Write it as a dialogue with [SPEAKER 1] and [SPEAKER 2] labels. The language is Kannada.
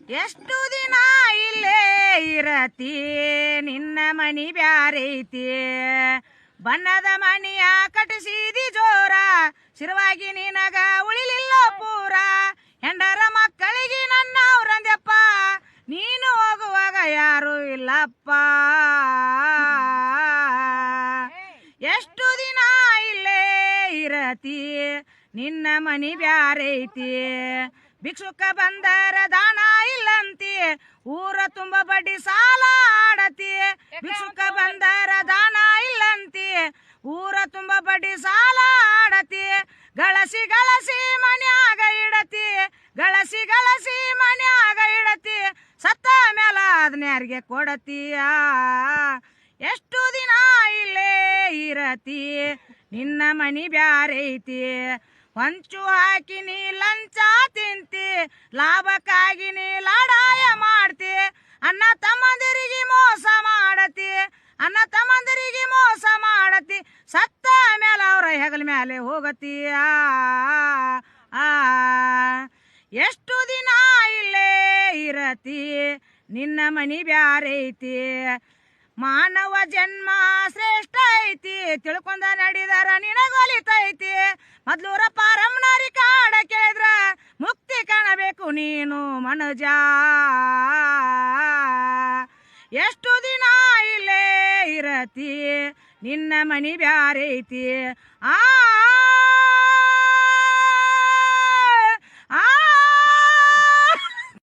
[SPEAKER 1] ಎಷ್ಟು ದಿನ ಇಲ್ಲೇ ಇರತಿ ನಿನ್ನ ಮನಿ ಬ್ಯಾರೈತಿ ಬಣ್ಣದ ಮಣಿಯ ಕಟಿಸಿದಿ ಜೋರ ಶಿರವಾಗಿ ನಿನಗ ಉಳಿಲಿಲ್ಲ ಪೂರ ಹೆಂಡರ ಮಕ್ಕಳಿಗೆ ನನ್ನ ಅವ್ರಂದ್ಯಪ್ಪ ನೀನು ಹೋಗುವಾಗ ಯಾರು ಇಲ್ಲಪ್ಪ ಎಷ್ಟು ದಿನ ಇಲ್ಲೇ ಇರತಿ ನಿನ್ನ ಮನಿ ಬ್ಯಾರೈತಿ ಭಿಕ್ಷುಕ ಬಂದರ ದಾನ ಇಲ್ಲಂತಿ ಊರ ತುಂಬ ಬಡ್ಡಿ ಸಾಲ ಆಡತಿ ಭಿಕ್ಷುಕ ಬಂದರ ದಾನ ಇಲ್ಲಂತಿ ಊರ ತುಂಬ ಬಡ್ಡಿ ಸಾಲ ಆಡತಿ ಗಳಸಿ ಗಳಸಿ ಮನ್ಯಾಗ ಇಡತಿ ಗಳಸಿ ಗಳಸಿ ಮನ್ಯಾಗ ಇಡತಿ ಸತ್ತ ಮೇಲ ಅದನ್ಯಾರಿಗೆ ಕೊಡತೀಯ ಎಷ್ಟು ದಿನ ಇಲ್ಲೇ ಇರತಿ ನಿನ್ನ ಮನಿ ಬ್ಯಾರೈತಿ ಹೊಂಚು ಹಾಕಿ ನೀ ಲಂಚ ತಿಂತಿ ಲಾಭಕ್ಕಾಗಿ ನೀ ಲಡಾಯ ಮಾಡ್ತಿ ಅಣ್ಣ ತಮ್ಮಂದಿರಿಗೆ ಮೋಸ ಮಾಡತಿ ಅಣ್ಣ ತಮ್ಮಂದಿರಿಗೆ ಮೋಸ ಮಾಡತಿ ಸತ್ತ ಮೇಲೆ ಅವ್ರ ಹೆಗಲ ಮೇಲೆ ಹೋಗತೀಯ ಎಷ್ಟು ದಿನ ಇಲ್ಲೇ ಇರತಿ ನಿನ್ನ ಮನಿ ಬ್ಯಾರೈತಿ ಮಾನವ ಜನ್ಮ ಶ್ರೇಷ್ಠ ಐತಿ ತಿಳ್ಕೊಂಡ ನಡೆದರ ನಿನಗೊಲಿತೈತಿ ಮೊದ್ಲೂರ ಪಾರಮ್ನಾರಿ ಕಾಡ ಕೇಳಿದ್ರ ಮುಕ್ತಿ ಕಾಣಬೇಕು ನೀನು ಮನುಜ ಎಷ್ಟು ದಿನ ಇಲ್ಲೇ ಇರತಿ ನಿನ್ನ ಮನಿ ಬ್ಯಾರೈತಿ